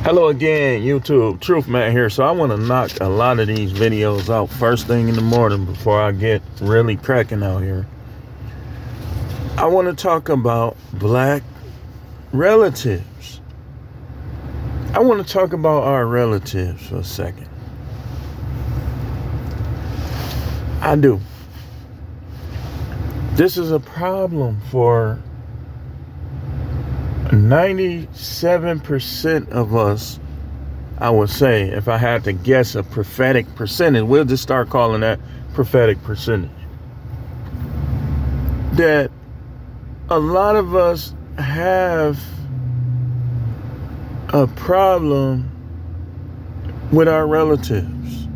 Hello again, YouTube. Truth Man here. So I want to knock a lot of these videos out first thing in the morning before I get really cracking out here. I want to talk about black relatives. I want to talk about our relatives for a second. I do. This is a problem for 97% of us. I would say, if I had to guess a prophetic percentage, we'll just start calling that prophetic percentage, that a lot of us have a problem with our relatives.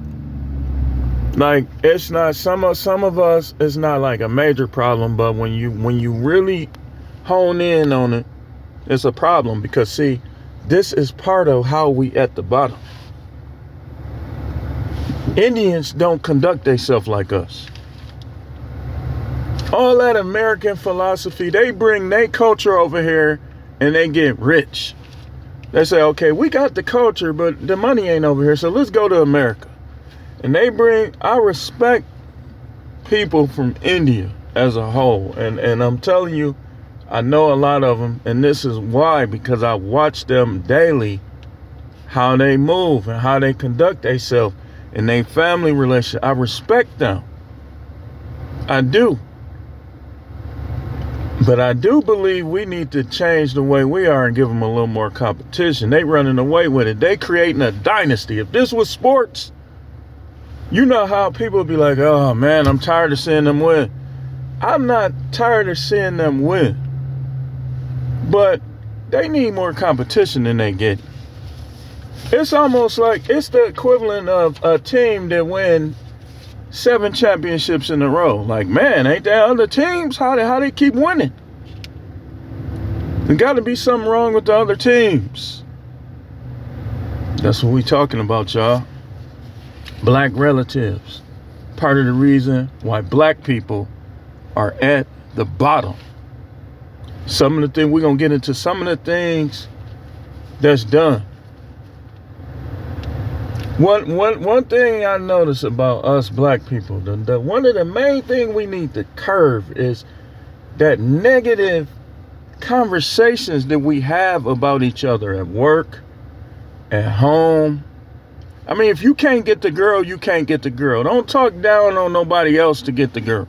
Like, it's not, some of us, it's not like a major problem, but when you really hone in on it, it's a problem. Because see, this is part of how we at the bottom. Indians don't conduct themselves like us. All that American philosophy, they bring their culture over here and they get rich. They say, okay, we got the culture, but the money ain't over here, so let's go to America. And they bring, I respect people from India as a whole. And I'm telling you, I know a lot of them, and this is why, because I watch them daily, how they move and how they conduct themselves in their family relationship. I respect them. I do. But I do believe we need to change the way we are and give them a little more competition. They running away with it. They creating a dynasty. If this was sports, you know how people would be like, oh man, I'm tired of seeing them win. I'm not tired of seeing them win. But they need more competition than they get. It's almost like it's the equivalent of a team that win 7 championships in a row. Like, man, ain't there other teams? How they keep winning? There got to be something wrong with the other teams. That's what we talking about, y'all. Black relatives. Part of the reason why black people are at the bottom. Some of the things, we're going to get into some of the things that's done. One thing I notice about us black people, one of the main things we need to curb is that negative conversations that we have about each other at work, at home. I mean, if you can't get the girl, you can't get the girl. Don't talk down on nobody else to get the girl.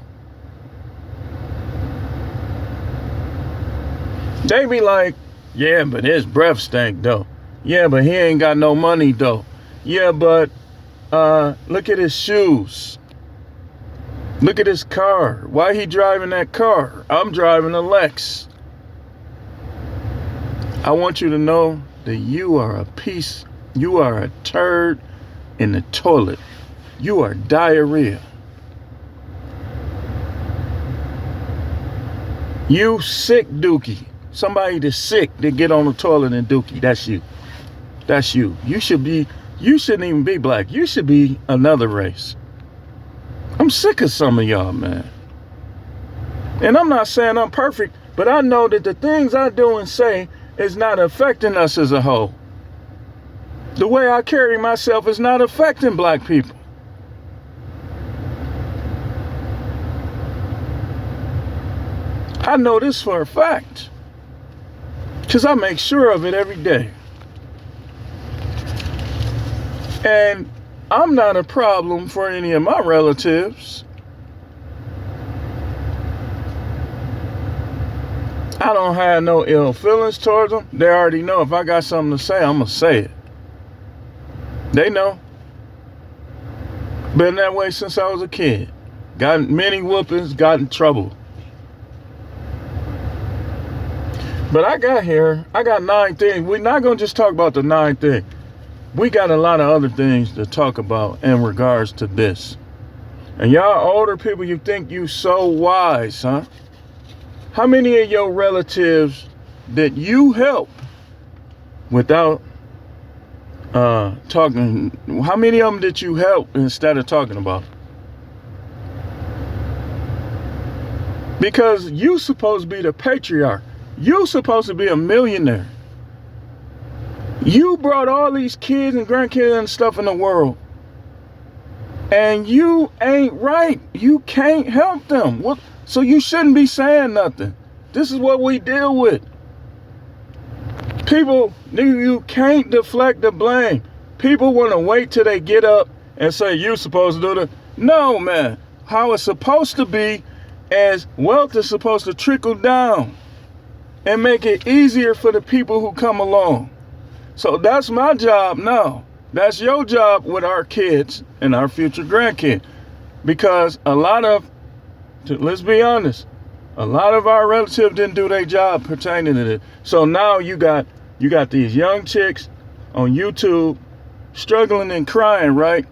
They be like, yeah, but his breath stank though. Yeah, but he ain't got no money though. Yeah, but look at his shoes. Look at his car. Why he driving that car? I'm driving a Lex. I want you to know that you are a piece. You are a turd in the toilet. You are diarrhea. You sick dookie. Somebody that's sick that get on the toilet and dookie. That's you. That's you. You shouldn't even be black. You should be another race. I'm sick of some of y'all, man. And I'm not saying I'm perfect, but I know that the things I do and say is not affecting us as a whole. The way I carry myself is not affecting black people. I know this for a fact, because I make sure of it every day. And I'm not a problem for any of my relatives. I don't have no ill feelings towards them. They already know if I got something to say, I'm going to say it. They know. Been that way since I was a kid. Got many whoopings, got in trouble. But I got 9 things. We're not going to just talk about the 9 things. We got a lot of other things to talk about in regards to this. And y'all older people, you think you so wise, huh? How many of your relatives that you help without talking? How many of them did you help instead of talking about? Because you supposed to be the patriarch. You supposed to be a millionaire. You brought all these kids and grandkids and stuff in the world, and you ain't right. You can't help them. What? So you shouldn't be saying nothing. This is what we deal with. People, you can't deflect the blame. People want to wait till they get up and say, you supposed to do that. No, man. How it's supposed to be, as wealth is supposed to trickle down and make it easier for the people who come along. So that's my job now. That's your job with our kids and our future grandkids. Because let's be honest, a lot of our relatives didn't do their job pertaining to this. So now you got these young chicks on YouTube struggling and crying, right?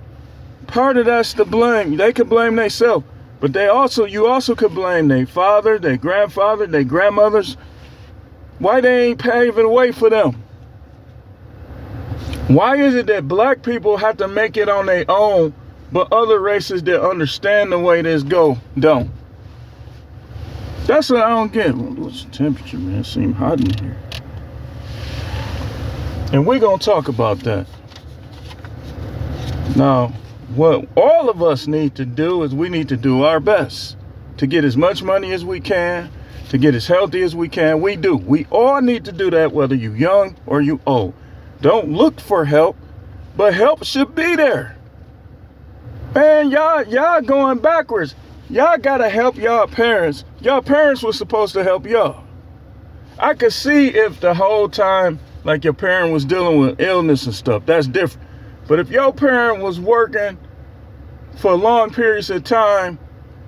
Part of that's the blame. They could blame themselves, but you also could blame their father, their grandfather, their grandmothers. Why they ain't paving the way for them? Why is it that black people have to make it on their own, but other races that understand the way this go don't? That's what I don't get. What's the temperature, man? It seems hot in here. And we're going to talk about that. Now, what all of us need to do is we need to do our best to get as much money as we can, to get as healthy as we can. We do. We all need to do that, whether you young or you old. Don't look for help, but help should be there. Man, y'all going backwards. Y'all gotta help y'all parents. Y'all parents were supposed to help y'all. I could see if the whole time, like your parent was dealing with illness and stuff, that's different. But if your parent was working for long periods of time,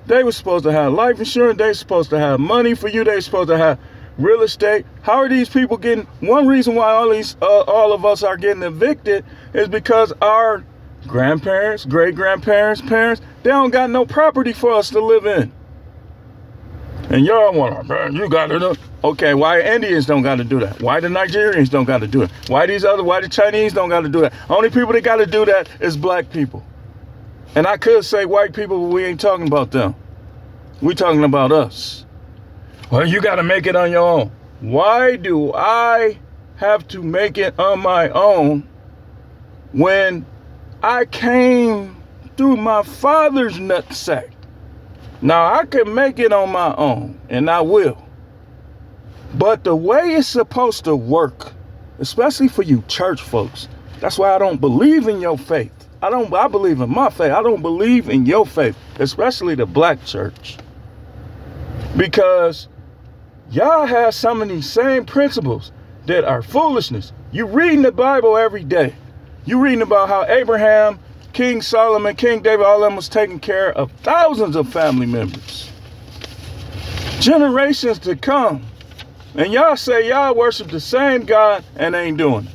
they were supposed to have life insurance, they supposed to have money for you, they supposed to have real estate. How are these people getting? One reason why all of us are getting evicted is because our grandparents, great-grandparents, parents, they don't got no property for us to live in. And y'all want, man, you got to do. Okay, why Indians don't got to do that? Why the Nigerians don't got to do it? Why the Chinese don't got to do that? Only people that got to do that is black people. And I could say white people, but we ain't talking about them. We talking about us. Well, you got to make it on your own. Why do I have to make it on my own when I came through my father's nutsack? Now, I can make it on my own, and I will. But the way it's supposed to work, especially for you church folks, that's why I don't believe in your faith. I believe in my faith. I don't believe in your faith, especially the black church. Because y'all have some of these same principles that are foolishness. You reading the Bible every day. You reading about how Abraham, King Solomon, King David, all of them was taking care of thousands of family members. Generations to come. And y'all say y'all worship the same God and ain't doing it.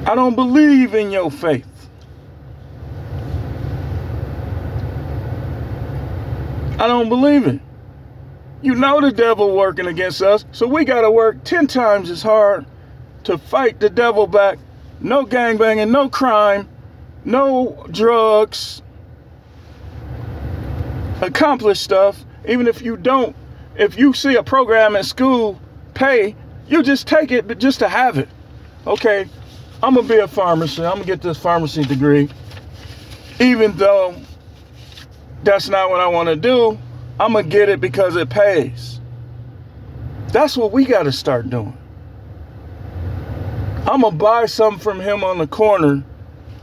I don't believe in your faith. I don't believe it. You know the devil working against us, so we got to work 10 times as hard to fight the devil back. No gangbanging, no crime, no drugs. Accomplish stuff. Even if you see a program in school, pay, you just take it just to have it. Okay, I'm going to be a pharmacist. I'm going to get this pharmacy degree. Even though that's not what I want to do, I'm going to get it because it pays. That's what we got to start doing. I'm going to buy something from him on the corner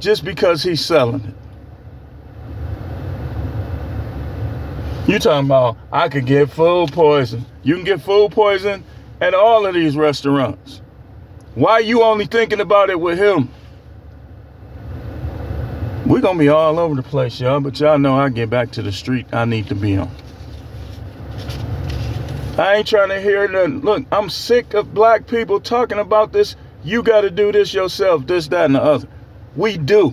just because he's selling it. You talking about I could get food poison. You can get food poison at all of these restaurants. Why you only thinking about it with him? We're going to be all over the place, y'all, but y'all know I get back to the street I need to be on. I ain't trying to hear nothing. Look, I'm sick of black people talking about this. You got to do this yourself, this, that, and the other. We do.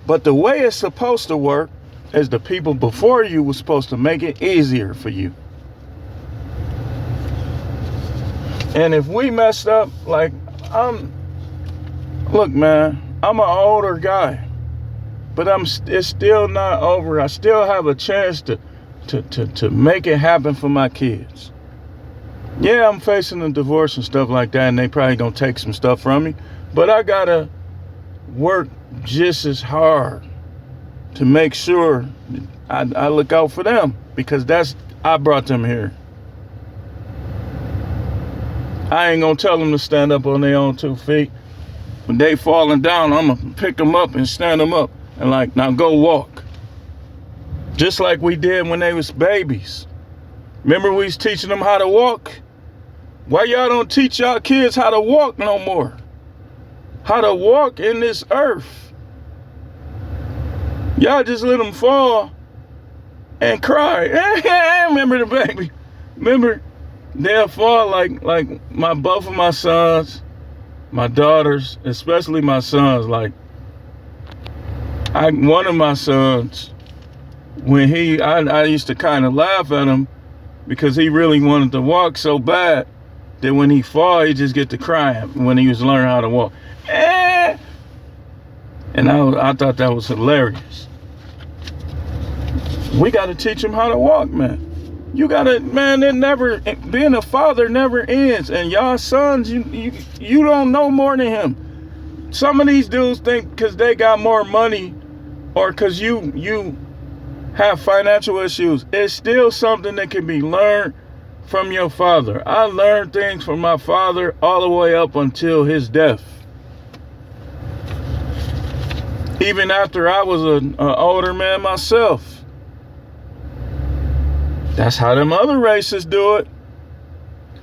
But the way it's supposed to work is the people before you were supposed to make it easier for you. And if we messed up, like, look, man, I'm an older guy, but it's still not over. I still have a chance to make it happen for my kids. Yeah, I'm facing a divorce and stuff like that, and they probably gonna take some stuff from me. But I gotta work just as hard to make sure I look out for them, because I brought them here. I ain't gonna tell them to stand up on their own 2 feet. When they falling down, I'm gonna pick them up and stand them up and like, now go walk. Just like we did when they was babies. Remember we was teaching them how to walk? Why y'all don't teach y'all kids how to walk no more? How to walk in this earth. Y'all just let them fall and cry. Remember the baby. Remember, they'll fall like both of my sons, my daughters, especially my sons. Like, one of my sons, when I used to kind of laugh at him because he really wanted to walk so bad that when he fall, he just get to crying when he was learning how to walk. And I thought that was hilarious. We got to teach him how to walk, man. You gotta, man, being a father never ends. And y'all sons, you don't know more than him. Some of these dudes think because they got more money or because you have financial issues, it's still something that can be learned from your father. I learned things from my father all the way up until his death. Even after I was an older man myself. That's how them other races do it.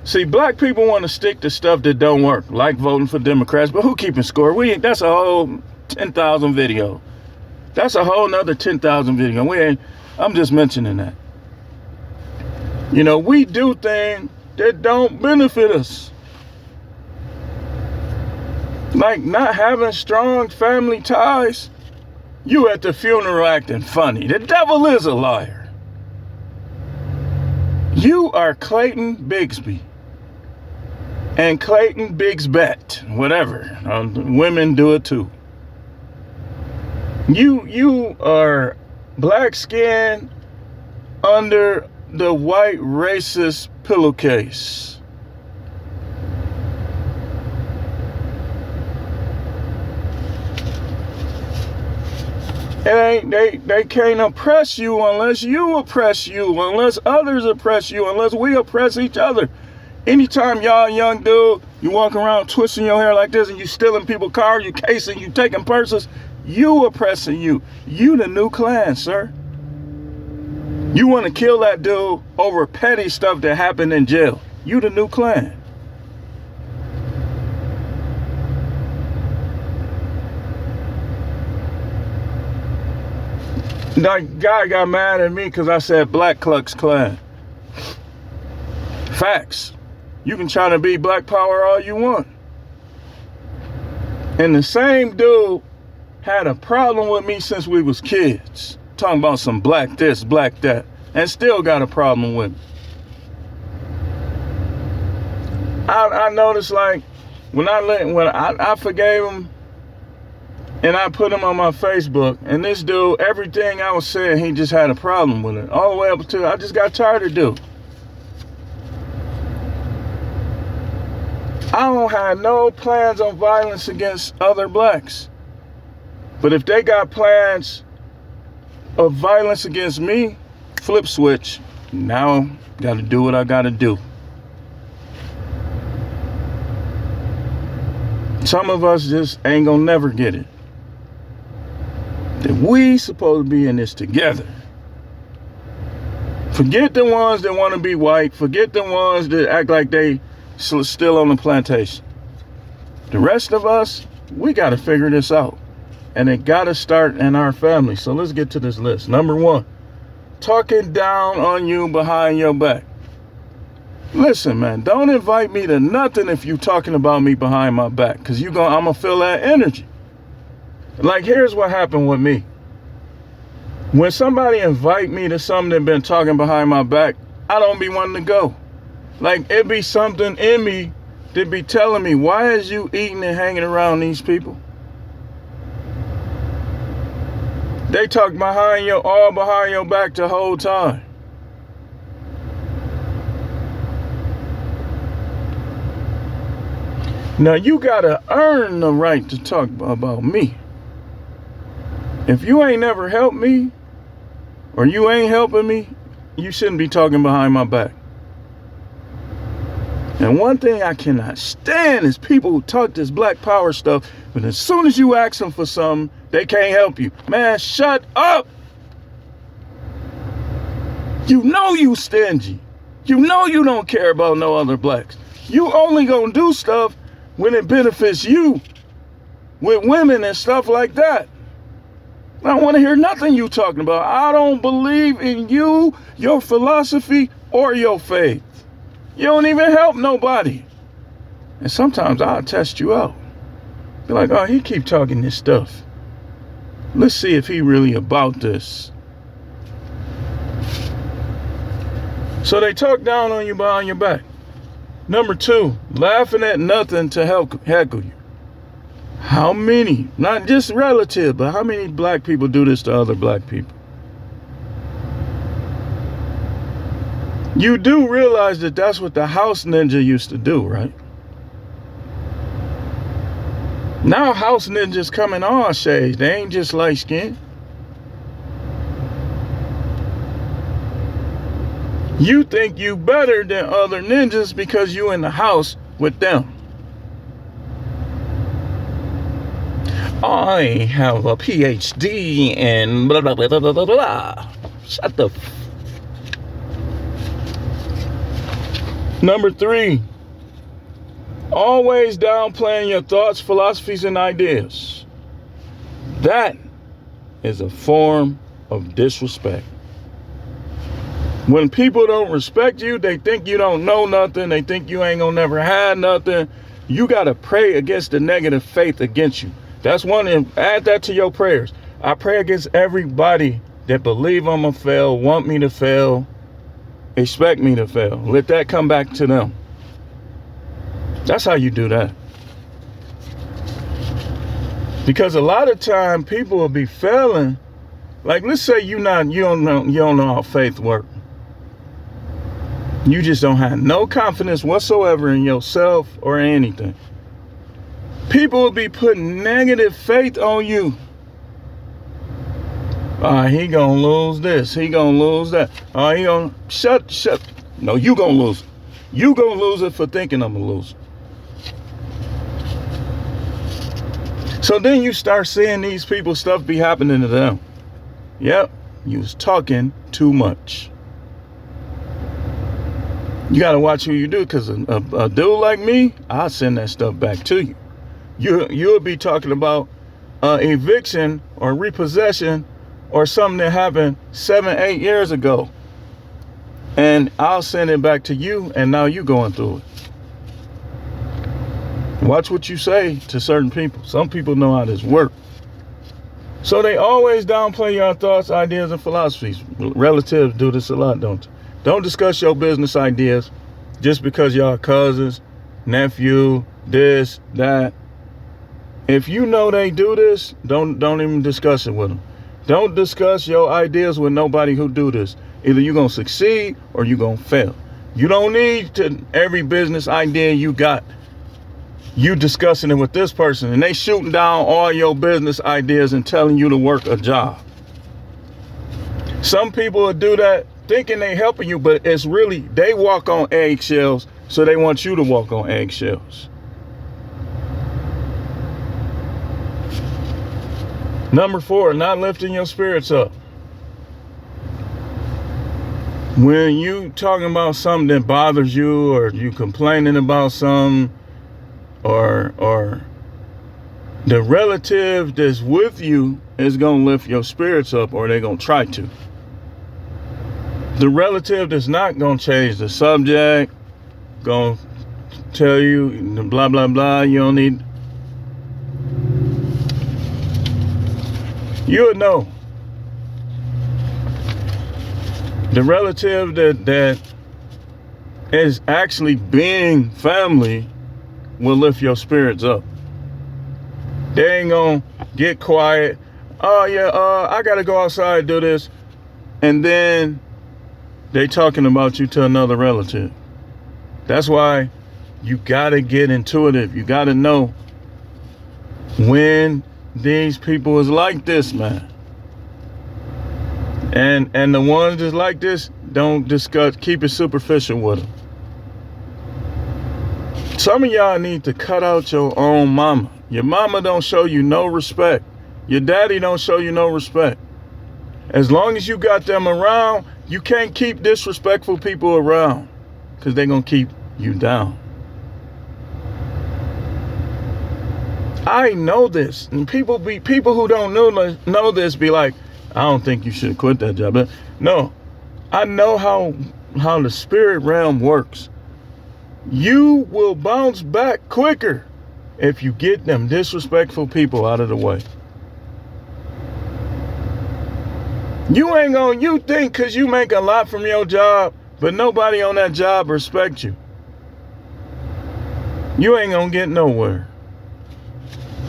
See, black people want to stick to stuff that don't work, like voting for Democrats, but who keeping score? That's a whole 10,000 video. That's a whole nother 10,000 video. I'm just mentioning that. You know, we do things that don't benefit us. Like not having strong family ties. You at the funeral acting funny. The devil is a liar. You are Clayton Bigsby and Clayton Bigsbet, whatever. Women do it too. You are black skin under the white racist pillowcase. They can't oppress you unless you oppress you, unless others oppress you, unless we oppress each other. Anytime y'all young dude, you walk around twisting your hair like this and you stealing people's cars, you casing, you taking purses, you oppressing you. You the new Klan, sir. You want to kill that dude over petty stuff that happened in jail. You the new Klan. That guy got mad at me because I said Black Klux Klan. Facts. You can try to be black power all you want. And the same dude had a problem with me since we was kids. Talking about some black this, black that. And still got a problem with me. I noticed, like, when I forgave him, and I put him on my Facebook, and this dude, everything I was saying, he just had a problem with it. All the way up until I just got tired of dude. I don't have no plans on violence against other blacks. But if they got plans of violence against me, flip switch. Now, gotta do what I gotta do. Some of us just ain't gonna never get it. That we supposed to be in this together. Forget the ones that want to be white. Forget the ones that act like they still on the plantation. The rest of us, we got to figure this out. And it got to start in our family. So let's get to this list. Number 1, talking down on you behind your back. Listen, man, don't invite me to nothing if you talking about me behind my back. Because I'm going to feel that energy. Like, here's what happened with me. When somebody invite me to something that been talking behind my back, I don't be wanting to go. Like, it be something in me that be telling me, why is you eating and hanging around these people? They talk all behind your back the whole time. Now you gotta earn the right to talk about me. If you ain't never helped me, or you ain't helping me, you shouldn't be talking behind my back. And one thing I cannot stand is people who talk this black power stuff, but as soon as you ask them for something, they can't help you. Man, shut up. You know you stingy. You know you don't care about no other blacks. You only gonna do stuff when it benefits you, with women and stuff like that. I don't want to hear nothing you talking about. I don't believe in you, your philosophy, or your faith. You don't even help nobody. And sometimes I'll test you out. Be like, oh, he keep talking this stuff. Let's see if he really about this. So they talk down on you behind your back. Number 2, laughing at nothing to heckle you. How many, not just relative, but how many black people do this to other black people? You do realize that that's what the house ninja used to do, right? Now house ninjas come in all shades. They ain't just light skin. You think you better than other ninjas because you in the house with them. I have a PhD in blah, blah, blah, blah, blah, blah. Shut the Number 3, always downplaying your thoughts, philosophies, and ideas. That is a form of disrespect. When people don't respect you, they think you don't know nothing. They think you ain't gonna never have nothing. You gotta pray against the negative faith against you. That's one, and add that to your prayers. I pray against everybody that believe I'm gonna fail, want me to fail, expect me to fail. Let that come back to them. That's how you do that. Because a lot of time people will be failing. Like, let's say you don't know how faith works. You just don't have no confidence whatsoever in yourself or anything. People will be putting negative faith on you. He gonna lose this. He gonna lose that. He gonna shut. No, you gonna lose it. You gonna lose it for thinking I'm gonna lose it. So then you start seeing these people, stuff be happening to them. Yep, you was talking too much. You gotta watch who you do, because a dude like me, I'll send that stuff back to you. You'll be talking about eviction or repossession or something that happened 7-8 years ago, and I'll send it back to you, and now you going through it. Watch what you say to certain people. Some people know how this works. So they always downplay your thoughts, ideas, and philosophies. Relatives do this a lot, don't they? Don't discuss your business ideas just because y'all cousins, nephew, this, that. If you know they do this, don't even discuss it with them. Don't discuss your ideas with nobody who do this. Either you're going to succeed or you're going to fail. You don't need to every business idea you got, you discussing it with this person, and they shooting down all your business ideas and telling you to work a job. Some people will do that thinking they helping you, but it's really, they walk on eggshells, so they want you to walk on eggshells. Number 4, not lifting your spirits up. When you talking about something that bothers you, or you complaining about something, or the relative that's with you is going to lift your spirits up, or they're going to try to. The relative that's not going to change the subject, going to tell you blah, blah, blah, you don't need. You'll know. The relative that is actually being family will lift your spirits up. They ain't gonna get quiet. Oh yeah, I gotta go outside and do this. And then they talking about you to another relative. That's why You got to get intuitive. You got to know when these people is like this, man. And the ones that's like this, don't discuss, keep it superficial with them. Some of y'all need to cut out your own mama. Your mama don't show you no respect. Your daddy don't show you no respect. As long as you got them around, you can't keep disrespectful people around, because they're going to keep you down. I know this, and people who don't know this be like, I don't think you should quit that job. But no, I know how the spirit realm works. You will bounce back quicker if you get them disrespectful people out of the way. You think because you make a lot from your job, but nobody on that job respects you, you ain't gonna get nowhere.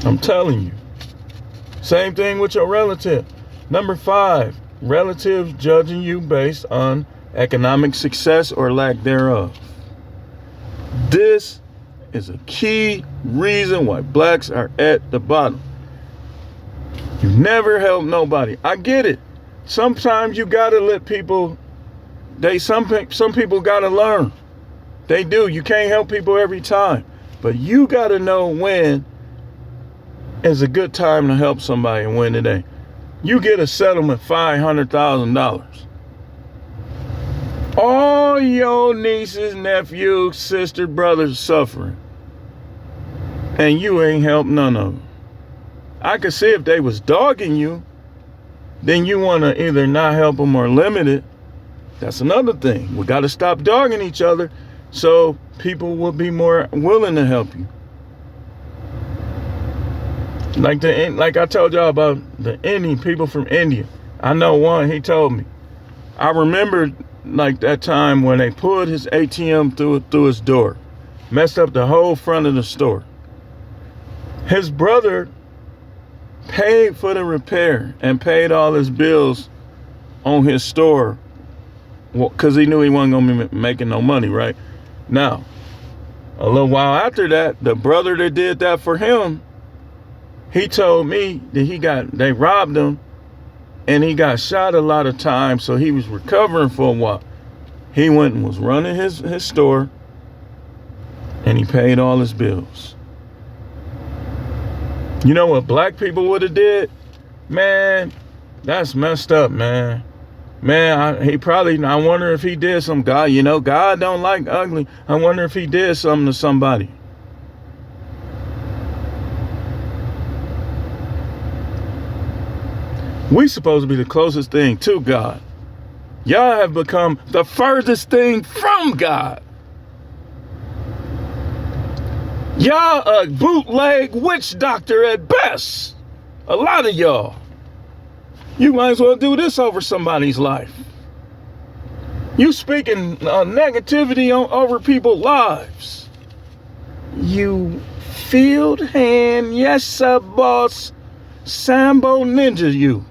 I'm telling you. Same thing with your relative. Number 5, relatives judging you based on economic success or lack thereof. This is a key reason why blacks are at the bottom. You never help nobody. I get it. Sometimes you gotta let people. Some people gotta learn. They do. You can't help people every time, but you gotta know when is a good time to help somebody and when it ain't. You get a settlement $500,000. All your nieces, nephews, sister, brothers suffering, and you ain't helped none of them. I could see if they was dogging you, then you want to either not help them or limit it. That's another thing. We got to stop dogging each other so people will be more willing to help you. Like I told y'all about the Indian people from India. I know one, he told me. I remember like that time when they pulled his ATM through his door, messed up the whole front of the store. His brother paid for the repair and paid all his bills on his store, because he knew he wasn't going to be making no money, right? Now, a little while after that, the brother that did that for him, he told me that they robbed him and he got shot a lot of times, so he was recovering for a while. He went and was running his store and he paid all his bills. You know what black people would have did? Man, that's messed up, man. Man, I wonder if he did some God, God don't like ugly. I wonder if he did something to somebody. We supposed to be the closest thing to God. Y'all have become the furthest thing from God. Y'all a bootleg witch doctor at best. A lot of y'all. You might as well do this over somebody's life. You speaking negativity over people's lives. You field hand, yes sir, boss, Sambo ninja you.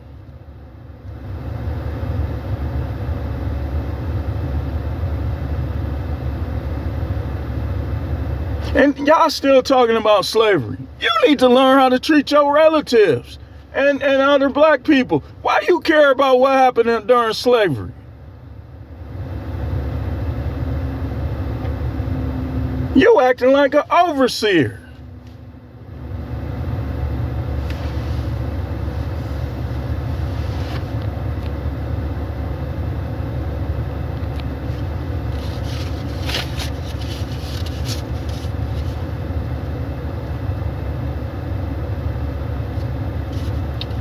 And y'all still talking about slavery. You need to learn how to treat your relatives and other black people. Why you care about what happened during slavery? You acting like an overseer.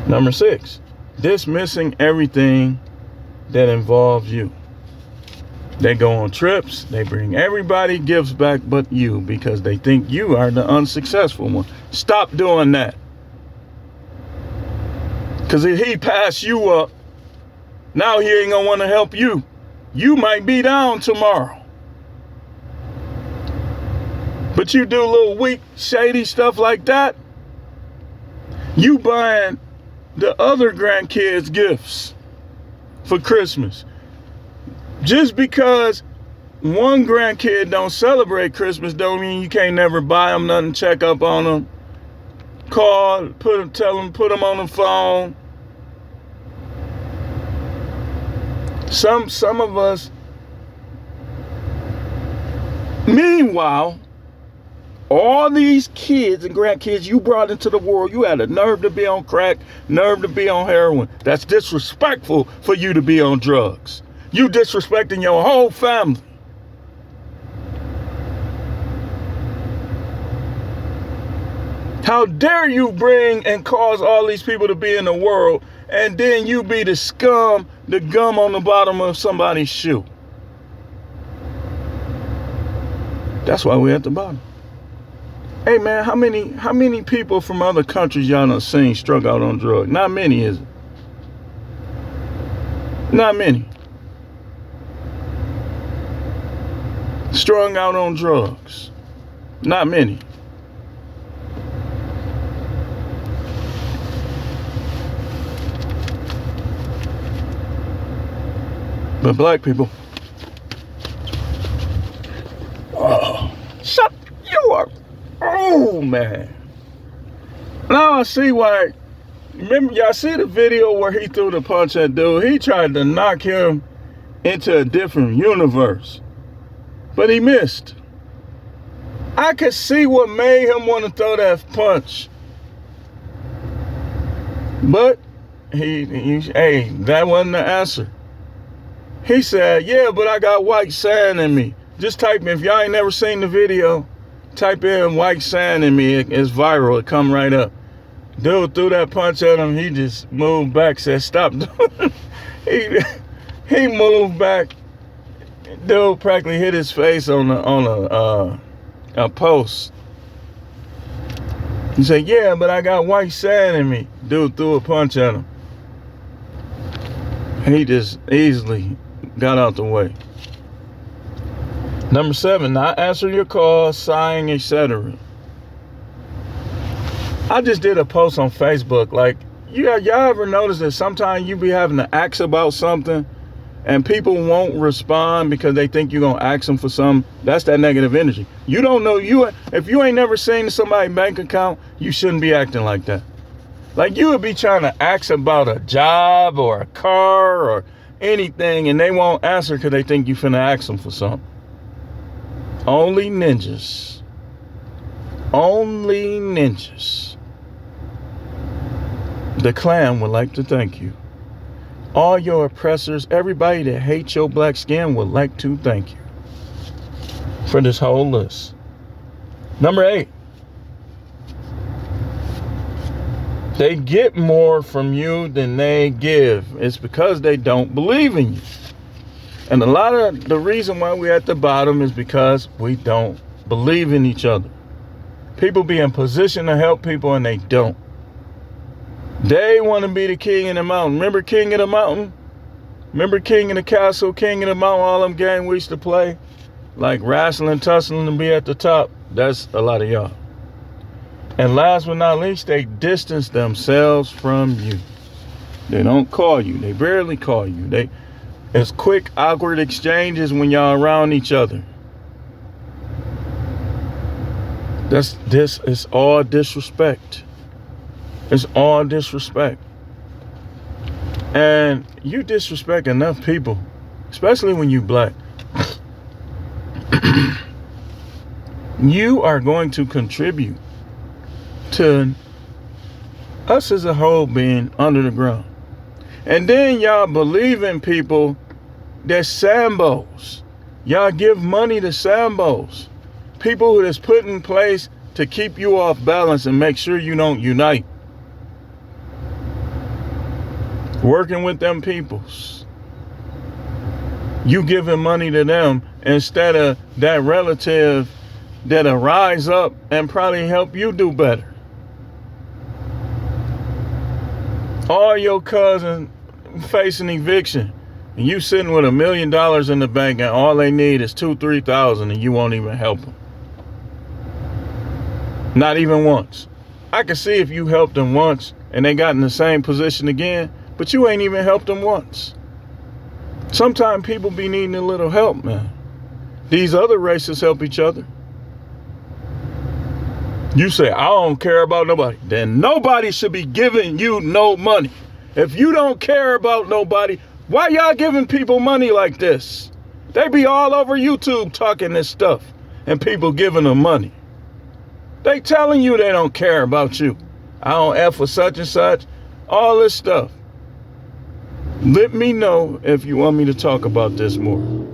Number 6, dismissing everything that involves you. They go on trips, they bring everybody gifts back but you because they think you are the unsuccessful one. Stop doing that. Because if he passed you up, now he ain't gonna want to help you. You might be down tomorrow. But you do little weak, shady stuff like that, you buying the other grandkids gifts for Christmas just because one grandkid don't celebrate Christmas, don't mean you can't never buy them nothing, check up on them, call, tell them, put them on the phone. Some of us, meanwhile, all these kids and grandkids you brought into the world, you had a nerve to be on crack, nerve to be on heroin. That's disrespectful for you to be on drugs. You disrespecting your whole family. How dare you bring and cause all these people to be in the world, and then you be the scum, the gum on the bottom of somebody's shoe. That's why we're at the bottom. Hey man, how many people from other countries y'all done seen struck out on drugs? Not many, is it? Not many. Strung out on drugs. Not many. But black people, oh, shut you up. Oh man. Now I see why. Remember, y'all see the video where he threw the punch at dude? He tried to knock him into a different universe, but he missed. I could see what made him want to throw that punch. But hey, that wasn't the answer. He said, yeah, but I got white sand in me. Just type in, if y'all ain't never seen the video, type in white sand in me. It's viral. It come right up. Dude threw that punch at him. He just moved back, said, stop. He moved back. Dude practically hit his face on a post. He said, yeah, but I got white sand in me. Dude threw a punch at him. He just easily got out the way. Number 7, not answering your call, sighing, etc. I just did a post on Facebook. Like, y'all ever notice that sometimes you be having to ask about something and people won't respond because they think you're going to ask them for something? That's that negative energy. You don't know. If you ain't never seen somebody's bank account, you shouldn't be acting like that. Like, you would be trying to ask about a job or a car or anything, and they won't answer because they think you finna ask them for something. Only ninjas. Only ninjas. The Klan would like to thank you. All your oppressors, everybody that hates your black skin would like to thank you for this whole list. Number 8. They get more from you than they give. It's because they don't believe in you. And a lot of the reason why we're at the bottom is because we don't believe in each other. People be in position to help people and they don't. They want to be the king of the mountain. Remember King of the Mountain? Remember King of the Castle, King of the Mountain, all them games we used to play? Like wrestling, tussling to be at the top. That's a lot of y'all. And last but not least, they distance themselves from you. They don't call you. They barely call you. It's quick, awkward exchanges when y'all around each other. This is all disrespect. It's all disrespect. And you disrespect enough people, especially when you black. You are going to contribute to us as a whole being under the ground. And then y'all believe in people that's Sambos. Y'all give money to Sambos. People who is put in place to keep you off balance and make sure you don't unite. Working with them peoples. You giving money to them instead of that relative that'll rise up and probably help you do better. All your cousins facing eviction, and you sitting with $1 million in the bank, and all they need is $2,000-3,000, and you won't even help them. Not even once. I can see if you helped them once and they got in the same position again, but you ain't even helped them once. Sometimes people be needing a little help, man. These other races help each other. You say, I don't care about nobody. Then nobody should be giving you no money. If you don't care about nobody, why y'all giving people money like this? They be all over YouTube talking this stuff and people giving them money. They telling you they don't care about you. I don't F for such and such. All this stuff. Let me know if you want me to talk about this more.